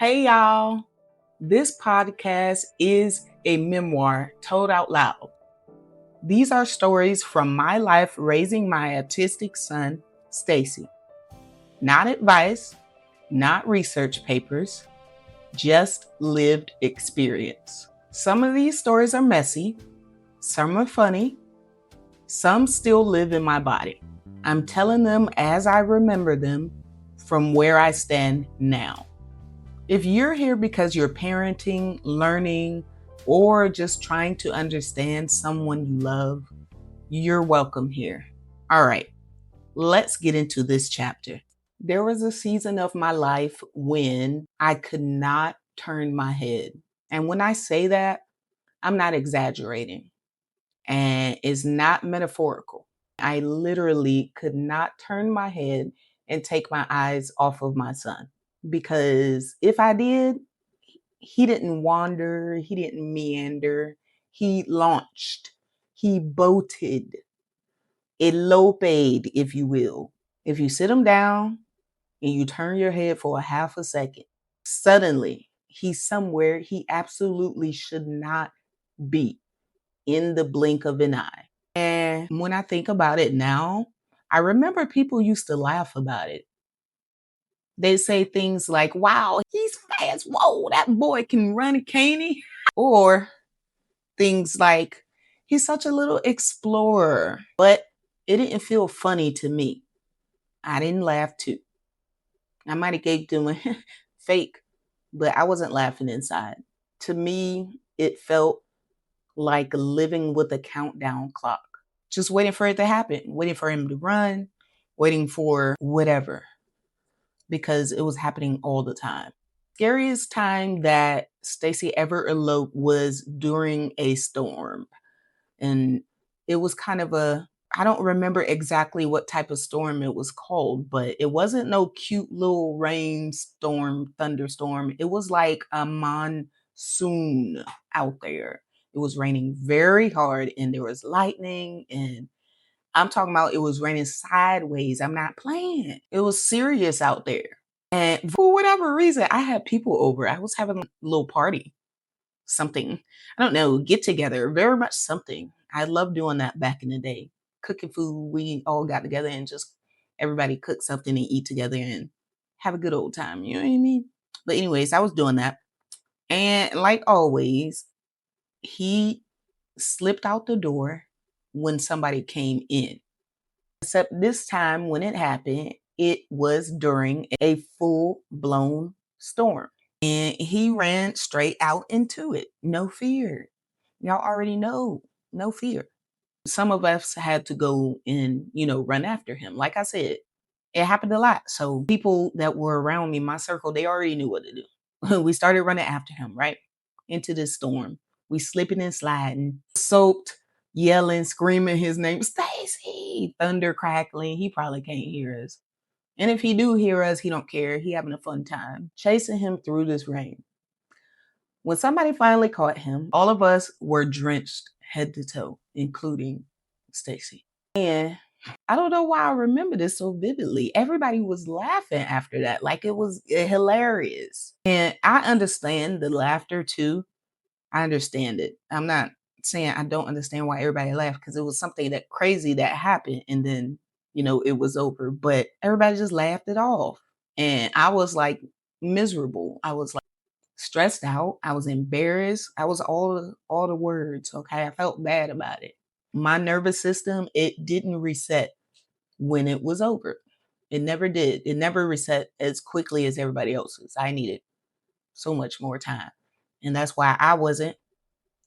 Hey, y'all. This podcast is a memoir told out loud. These are stories from my life raising my autistic son, Stacy. Not advice, not research papers, just lived experience. Some of these stories are messy, some are funny, some still live in my body. I'm telling them as I remember them from where I stand now. If you're here because you're parenting, learning, or just trying to understand someone you love, you're welcome here. All right, let's get into this chapter. There was a season of my life when I could not turn my head. And when I say that, I'm not exaggerating. And it's not metaphorical. I literally could not turn my head and take my eyes off of my son. Because if I did, he didn't wander, he didn't meander, he launched, he boated, eloped, if you will. If you sit him down and you turn your head for a half a second, suddenly he's somewhere he absolutely should not be in the blink of an eye. And when I think about it now, I remember people used to laugh about it. They say things like, wow, he's fast. Whoa, that boy can run, can't he? Or things like, he's such a little explorer. But it didn't feel funny to me. I didn't laugh too. I might have gave them a fake, but I wasn't laughing inside. To me, it felt like living with a countdown clock, just waiting for it to happen, waiting for him to run, waiting for whatever, because it was happening all the time. Scariest time that Stacy ever eloped was during a storm. And it was kind of I don't remember exactly what type of storm it was called, but it wasn't no cute little rainstorm, thunderstorm. It was like a monsoon out there. It was raining very hard and there was lightning, and I'm talking about it was raining sideways. I'm not playing. It was serious out there. And for whatever reason, I had people over. I was having a little party, something. I don't know, get together, very much something. I loved doing that back in the day. Cooking food, we all got together and just everybody cook something and eat together and have a good old time. You know what I mean? But anyways, I was doing that. And like always, he slipped out the door when somebody came in. Except this time when it happened, it was during a full blown storm. And he ran straight out into it. No fear. Y'all already know, no fear. Some of us had to go and, run after him. Like I said, it happened a lot. So people that were around me, my circle, they already knew what to do. We started running after him, right? Into this storm. We slipping and sliding, soaked, yelling, screaming his name, Stacy, thunder crackling. He probably can't hear us. And if he do hear us, he don't care. He having a fun time chasing him through this rain. When somebody finally caught him, all of us were drenched head to toe, including Stacy. And I don't know why I remember this so vividly. Everybody was laughing after that, like it was hilarious. And I understand the laughter too. I understand it. I'm not saying I don't understand why everybody laughed, because it was something that crazy that happened and then, it was over. But everybody just laughed it off. And I was like miserable. I was like stressed out. I was embarrassed. I was all the words. Okay. I felt bad about it. My nervous system, it didn't reset when it was over. It never did. It never reset as quickly as everybody else's. I needed so much more time. And that's why I wasn't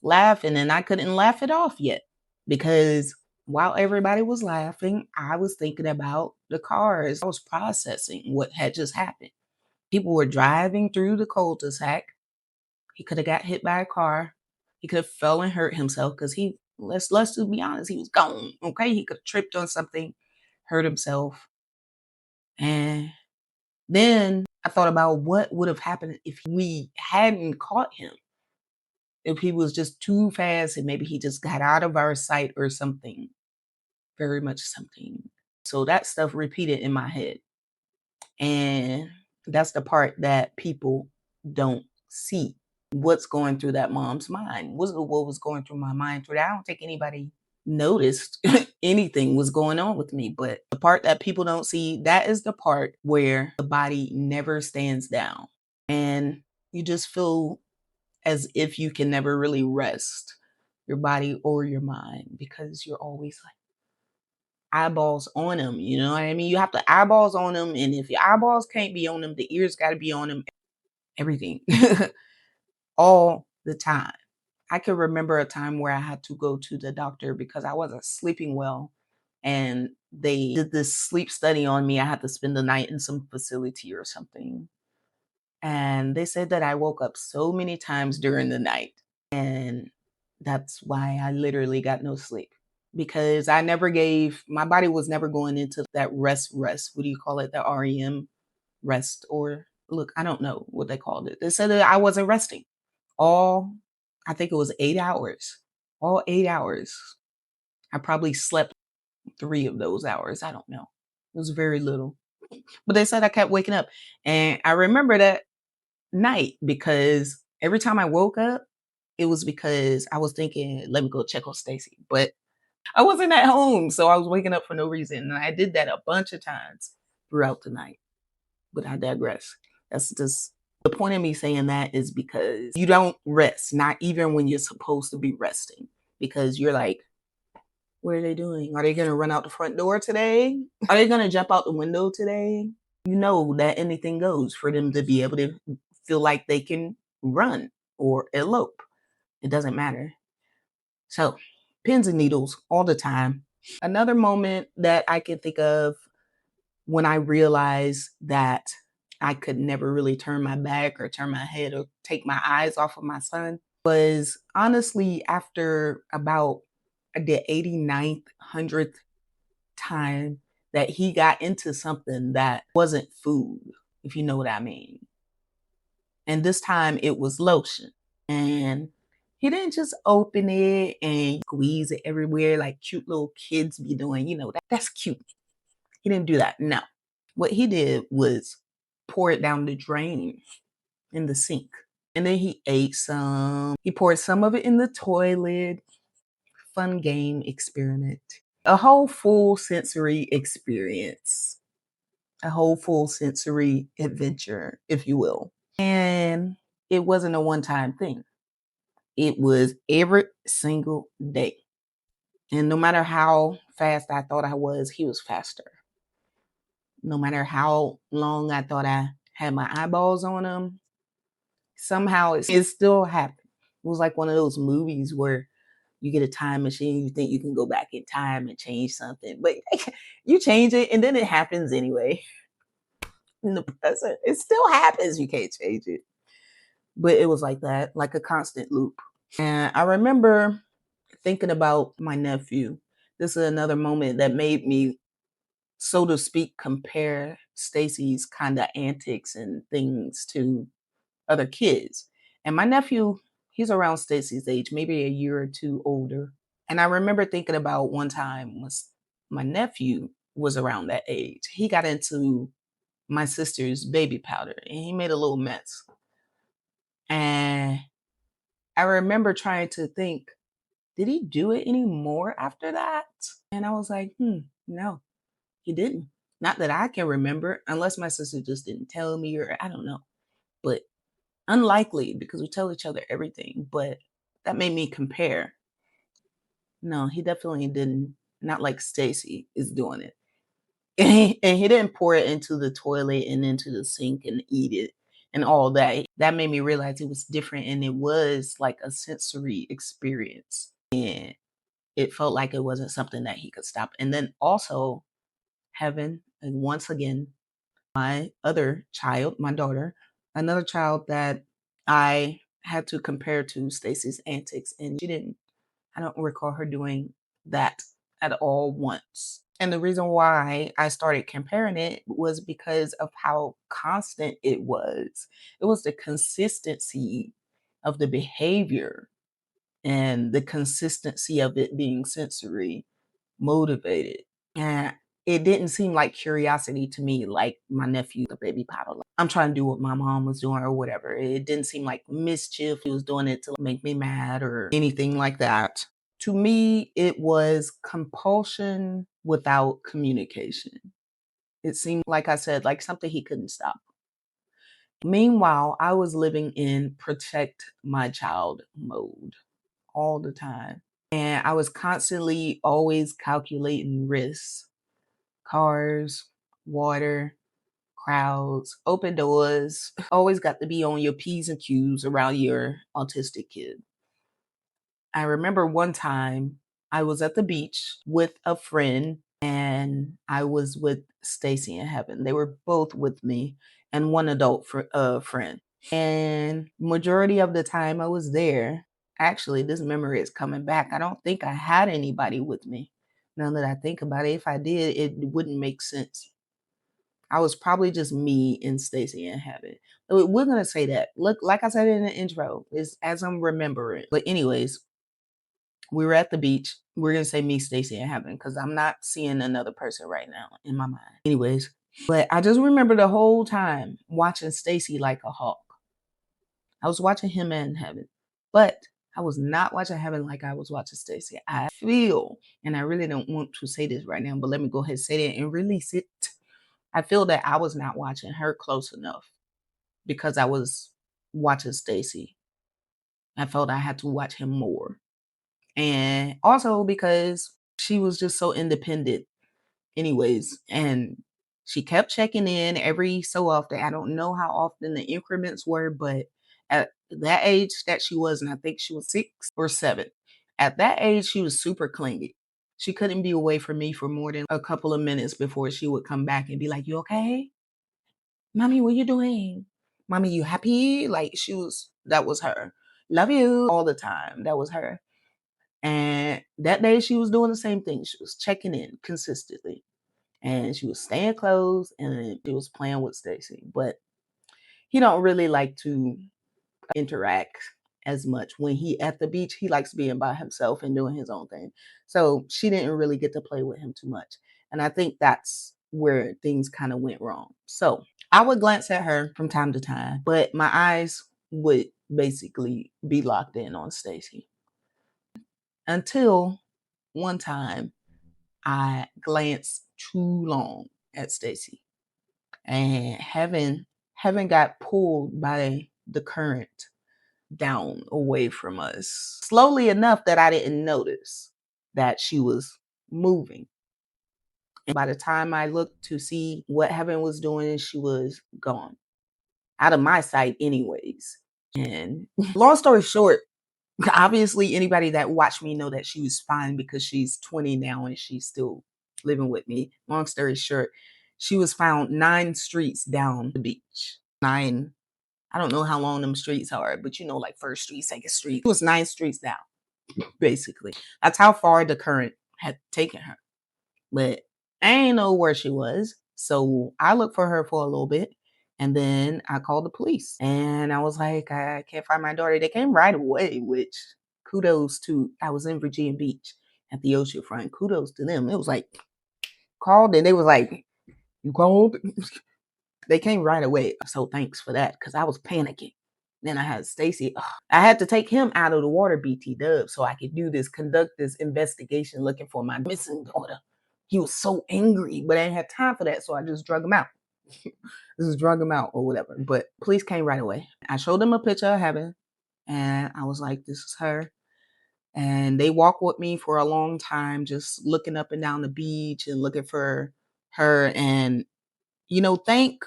laughing and I couldn't laugh it off yet. Because while everybody was laughing, I was thinking about the cars. I was processing what had just happened. People were driving through the cul-de-sac. He could have got hit by a car. He could have fell and hurt himself because let's just be honest, he was gone. Okay. He could have tripped on something, hurt himself. And then I thought about what would have happened if we hadn't caught him. If he was just too fast and maybe he just got out of our sight or something. Very much something. So that stuff repeated in my head. And that's the part that people don't see what's going through that mom's mind. What was going through my mind through that? I don't think anybody noticed anything was going on with me. But the part that people don't see, that is the part where the body never stands down. And you just feel as if you can never really rest your body or your mind because you're always like eyeballs on them. You know what I mean? You have to eyeballs on them. And if your eyeballs can't be on them, the ears got to be on them. Everything. All the time. I can remember a time where I had to go to the doctor because I wasn't sleeping well. And they did this sleep study on me. I had to spend the night in some facility or something. And they said that I woke up so many times during the night. And that's why I literally got no sleep because my body was never going into that rest. What do you call it? The REM rest or look, I don't know what they called it. They said that I wasn't resting. I think it was 8 hours. All 8 hours. I probably slept 3 of those hours. I don't know. It was very little. But they said I kept waking up. And I remember that night because every time I woke up, it was because I was thinking, let me go check on Stacy. But I wasn't at home. So I was waking up for no reason. And I did that a bunch of times throughout the night. But I digress. That's just the point of me saying that is because you don't rest, not even when you're supposed to be resting, because you're like, what are they doing? Are they going to run out the front door today? Are they going to jump out the window today? You know that anything goes for them to be able to feel like they can run or elope. It doesn't matter. So, pins and needles all the time. Another moment that I can think of when I realized that I could never really turn my back or turn my head or take my eyes off of my son was honestly after about the 89th, 100th time that he got into something that wasn't food, if you know what I mean. And this time it was lotion. And he didn't just open it and squeeze it everywhere like cute little kids be doing. You know, that's cute. He didn't do that. No. What he did was pour it down the drain in the sink. And then he ate some. He poured some of it in the toilet. Fun game experiment. A whole full sensory experience. A whole full sensory adventure, if you will. And it wasn't a one-time thing. It was every single day. And no matter how fast I thought I was, he was faster. No matter how long I thought I had my eyeballs on him, somehow it still happened. It was like one of those movies where you get a time machine, you think you can go back in time and change something, but you change it and then it happens anyway. In the present, it still happens. You can't change it. But it was like that, like a constant loop. And I remember thinking about my nephew. This is another moment that made me, so to speak, compare Stacy's kind of antics and things to other kids. And my nephew, he's around Stacy's age, maybe a year or two older. And I remember thinking about one time when my nephew was around that age. He got into my sister's baby powder and he made a little mess. And I remember trying to think, did he do it anymore after that? And I was like, no, he didn't. Not that I can remember, unless my sister just didn't tell me or I don't know. But unlikely because we tell each other everything. But that made me compare. No, he definitely didn't. Not like Stacy is doing it. And he didn't pour it into the toilet and into the sink and eat it and all that. That made me realize it was different and it was like a sensory experience. And it felt like it wasn't something that he could stop. And then also having, and once again, my other child, my daughter, another child that I had to compare to Stacy's antics, and I don't recall her doing that at all once. And the reason why I started comparing it was because of how constant it was. It was the consistency of the behavior and the consistency of it being sensory motivated. And it didn't seem like curiosity to me, like my nephew, the baby powder. Like, I'm trying to do what my mom was doing or whatever. It didn't seem like mischief. He was doing it to make me mad or anything like that. To me, it was compulsion without communication. It seemed, like I said, like something he couldn't stop. Meanwhile, I was living in protect my child mode all the time. And I was constantly always calculating risks, cars, water, crowds, open doors. Always got to be on your P's and Q's around your autistic kid. I remember one time I was at the beach with a friend and I was with Stacy and Heaven. They were both with me and one adult friend. And majority of the time I was there, actually this memory is coming back. I don't think I had anybody with me. Now that I think about it, if I did, it wouldn't make sense. I was probably just me and Stacy and Heaven. We're gonna say that. Look, like I said in the intro, is as I'm remembering. But anyways, we were at the beach. We're gonna say me, Stacy, and Heaven, because I'm not seeing another person right now in my mind. Anyways, but I just remember the whole time watching Stacy like a hawk. I was watching him and Heaven, but I was not watching Heaven like I was watching Stacy. I feel, and I really don't want to say this right now, but let me go ahead and say that and release it. I feel that I was not watching her close enough because I was watching Stacy. I felt I had to watch him more. And also because she was just so independent anyways, and she kept checking in every so often. I don't know how often the increments were, but at that age that she was, and I think she was 6 or 7, at that age she was super clingy. She couldn't be away from me for more than a couple of minutes before she would come back and be like, "You okay? Mommy, what you doing? Mommy, you happy?" Like that was her. Love you all the time. That was her. And that day she was doing the same thing. She was checking in consistently. And she was staying close and she was playing with Stacy. But he don't really like to interact as much. When he at the beach, he likes being by himself and doing his own thing. So she didn't really get to play with him too much. And I think that's where things kind of went wrong. So I would glance at her from time to time, but my eyes would basically be locked in on Stacy. Until one time I glanced too long at Stacy, and Heaven got pulled by the current down away from us slowly enough that I didn't notice that she was moving. And by the time I looked to see what Heaven was doing, she was gone out of my sight, anyways. And long story short, obviously anybody that watched me know that she was fine because she's 20 now and she's still living with me. Long story short, she was found 9 streets down the beach. 9, I don't know how long them streets are, but you know, like First Street, Second Street. It was 9 streets down, basically. That's how far the current had taken her. But I ain't know where she was. So I looked for her for a little bit. And then I called the police. And I was like, I can't find my daughter. They came right away, which kudos to, I was in Virginia Beach at the ocean front. Kudos to them. It was like, called and they was like, "You called?" They came right away. So thanks for that, because I was panicking. Then I had Stacy. I had to take him out of the water, BT Dub, so I could conduct this investigation looking for my missing daughter. He was so angry, but I didn't have time for that, so I just drug him out. Just drug him out or whatever. But police came right away. I showed them a picture of Heaven, and I was like, "This is her." And they walked with me for a long time, just looking up and down the beach and looking for her. And, thank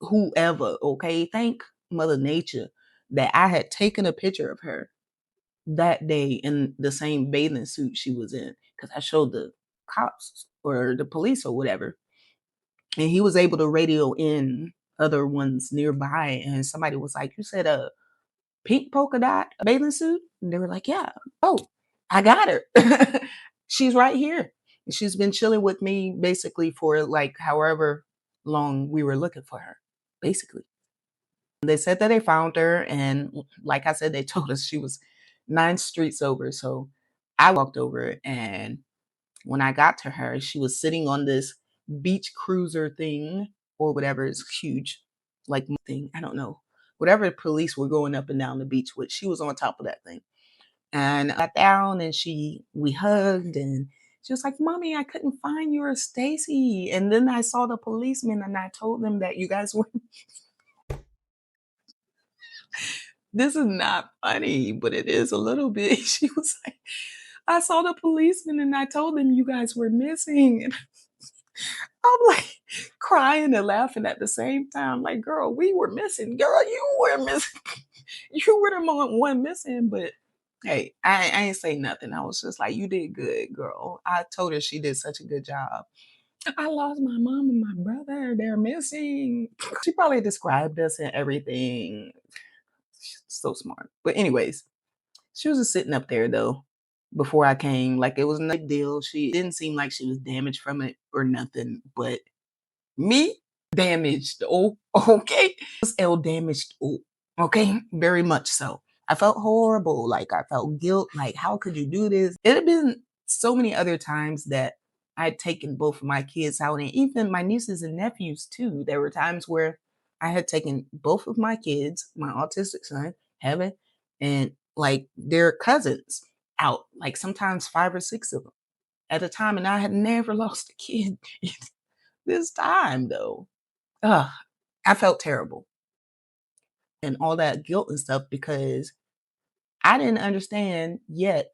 whoever, okay? Thank Mother Nature that I had taken a picture of her that day in the same bathing suit she was in, because I showed the cops or the police or whatever. And he was able to radio in other ones nearby. And somebody was like, "You said a pink polka dot bathing suit?" And they were like, "Yeah." "Oh, I got her." She's right here. She's been chilling with me basically for like however long we were looking for her, basically. They said that they found her, and like I said, they told us she was 9 streets over. So I walked over, and when I got to her, she was sitting on this beach cruiser thing or whatever. It's huge, like thing. I don't know. Whatever police were going up and down the beach with, she was on top of that thing. And I got down and we hugged and she was like, Mommy, I couldn't find your Stacy. And then I saw the policeman and I told them that you guys were, this is not funny, but it is a little bit. She was like, I saw the policeman and I told them you guys were missing. And I'm like crying and laughing at the same time. Like, girl, we were missing. Girl, you were missing. You were the one missing. But hey, I ain't say nothing. I was just like, you did good, girl. I told her she did such a good job. I lost my mom and my brother. They're missing. She probably described us and everything. She's so smart. But anyways, she was just sitting up there though before I came. Like it was no big deal. She didn't seem like she was damaged from it or nothing. But me damaged. Oh, okay. Was L damaged. Oh, okay. Very much so. I felt horrible. Like I felt guilt. Like, how could you do this? It had been so many other times that I'd taken both of my kids out and even my nieces and nephews too. There were times where I had taken both of my kids, my autistic son, Heaven, and like their cousins out, like sometimes 5 or 6 of them at a time. And I had never lost a kid this time though. Ugh, I felt terrible and all that guilt and stuff because I didn't understand yet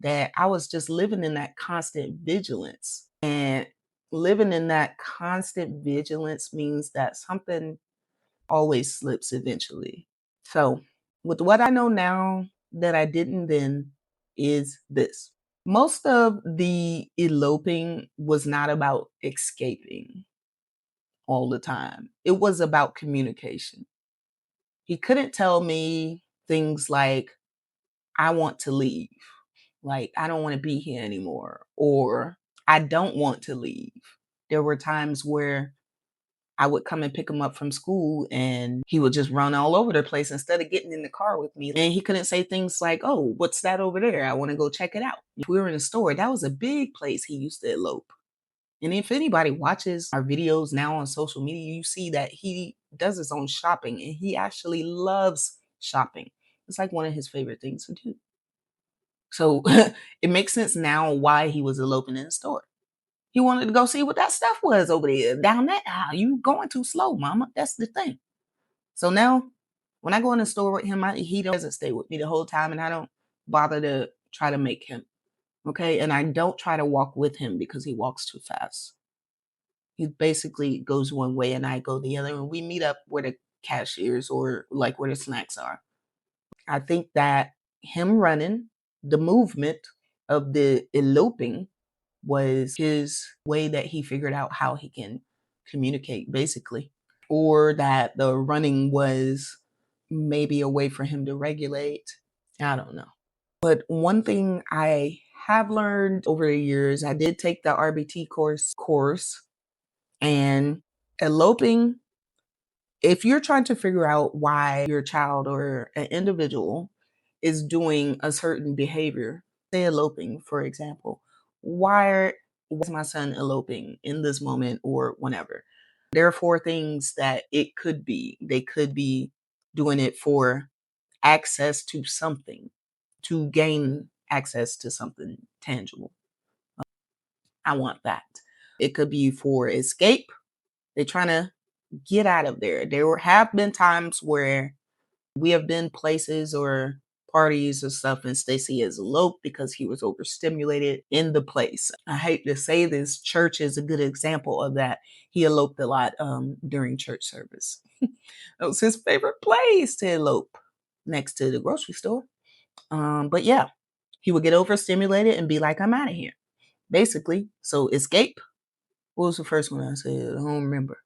that I was just living in that constant vigilance. And living in that constant vigilance means that something always slips eventually. So, with what I know now that I didn't then, is this. Most of the eloping was not about escaping all the time, it was about communication. He couldn't tell me things like, I want to leave. Like, I don't want to be here anymore. Or I don't want to leave. There were times where I would come and pick him up from school and he would just run all over the place instead of getting in the car with me. And he couldn't say things like, oh, what's that over there? I want to go check it out. If we were in a store, that was a big place he used to elope. And if anybody watches our videos now on social media, you see that he does his own shopping and he actually loves shopping. It's like one of his favorite things to do. So it makes sense now why he was eloping in the store. He wanted to go see what that stuff was over there down that aisle. You going too slow, mama. That's the thing. So now when I go in the store with him, he doesn't stay with me the whole time and I don't bother to try to make him. Okay. And I don't try to walk with him because he walks too fast. He basically goes one way and I go the other. And we meet up where the cashiers or like where the snacks are. I think that him running, the movement of the eloping was his way that he figured out how he can communicate, basically. Or that the running was maybe a way for him to regulate. I don't know. But one thing I have learned over the years, I did take the RBT course and eloping, if you're trying to figure out why your child or an individual is doing a certain behavior, say eloping, for example, why is my son eloping in this moment or whenever? There are 4 things that it could be. They could be doing it for access to something, to gain access to something tangible. I want that. It could be for escape. They're trying to get out of there. Have been times where we have been places or parties or stuff and Stacy has eloped because he was overstimulated in the place. I hate to say this, church is a good example of that. He eloped a lot during church service. That was his favorite place to elope, next to the grocery store. But yeah, he would get overstimulated and be like, I'm out of here. Basically. So escape. What was the first one I said? I don't remember.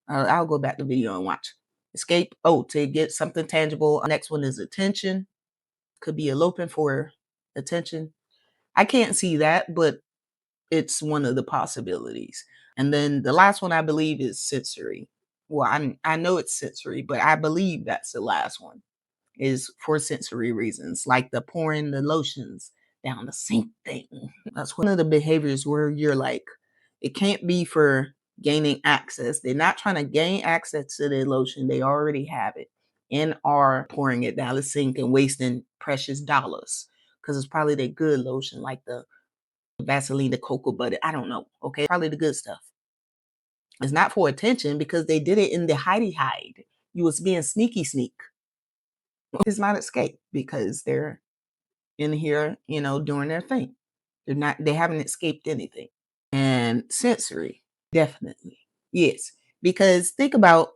I'll go back to the video and watch. Escape. Oh, to get something tangible. Next one is attention. Could be eloping for attention. I can't see that, but it's one of the possibilities. And then the last one I believe is sensory. Well, I know it's sensory, but I believe that's the last one is for sensory reasons, like the pouring the lotions down the sink thing. That's one of the behaviors where you're like, It can't be for gaining access. They're not trying to gain access to the lotion. They already have it and are pouring it down the sink and wasting precious dollars because it's probably the good lotion like the Vaseline, the cocoa butter. I don't know. Okay. Probably the good stuff. It's not for attention because they did it in the hide. You was being sneak. It's not escape because they're in here, doing their thing. They haven't escaped anything. And sensory, definitely. Yes. Because think about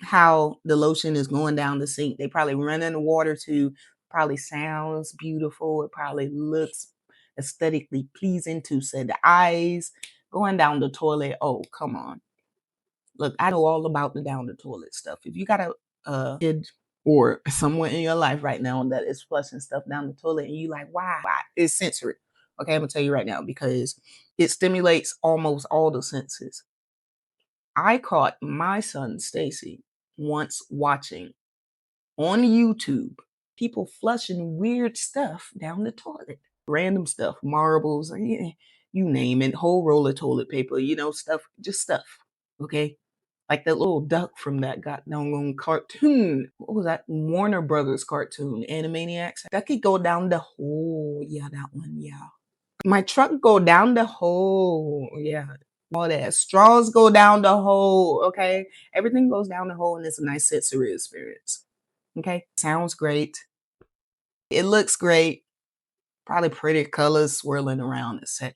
how the lotion is going down the sink. They probably run in the water too. Probably sounds beautiful. It probably looks aesthetically pleasing to say the eyes. Going down the toilet. Oh, come on. Look, I know all about the down the toilet stuff. If you got a kid or someone in your life right now that is flushing stuff down the toilet and you like, why? It's sensory. Okay, I'm gonna tell you right now because it stimulates almost all the senses. I caught my son Stacy once watching on YouTube people flushing weird stuff down the toilet. Random stuff, marbles, you name it, whole roll of toilet paper, stuff, just stuff. Okay. Like that little duck from that goddamn cartoon. What was that? Warner Brothers cartoon, Animaniacs. That could go down the hole. Yeah, that one. Yeah. My truck go down the hole. Yeah. All that. Straws go down the hole. Okay. Everything goes down the hole and it's a nice sensory experience. Okay. Sounds great. It looks great. Probably pretty colors swirling around, etc.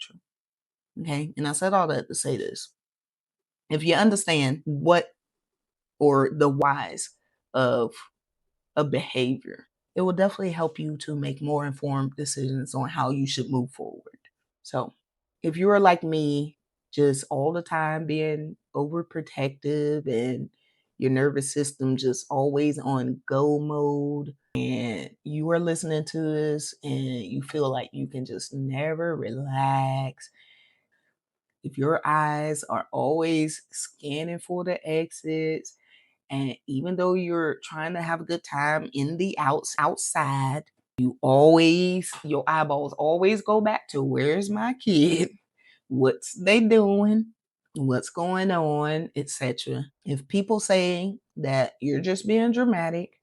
Okay. And I said all that to say this. If you understand what or the whys of a behavior, it will definitely help you to make more informed decisions on how you should move forward. So if you are like me, just all the time being overprotective and your nervous system just always on go mode, and you are listening to this and you feel like you can just never relax, if your eyes are always scanning for the exits, and even though you're trying to have a good time in the outside, your eyeballs always go back to where's my kid? What's they doing? What's going on, etc. If people say that you're just being dramatic,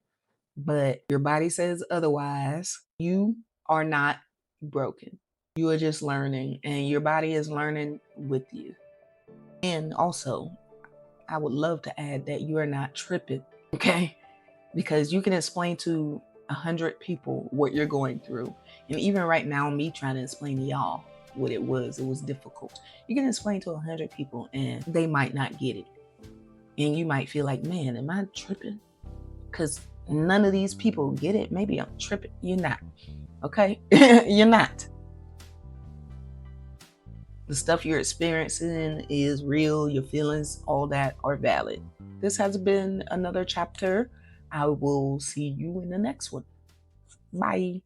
but your body says otherwise, you are not broken. You are just learning, and your body is learning with you. And also, I would love to add that you are not tripping, okay? Because you can explain to 100 people what you're going through. And even right now, me trying to explain to y'all what it was difficult. You can explain to 100 people and they might not get it. And you might feel like, man, am I tripping? Because none of these people get it. Maybe I'm tripping. You're not, okay? You're not. The stuff you're experiencing is real. Your feelings, all that are valid. This has been another chapter. I will see you in the next one. Bye.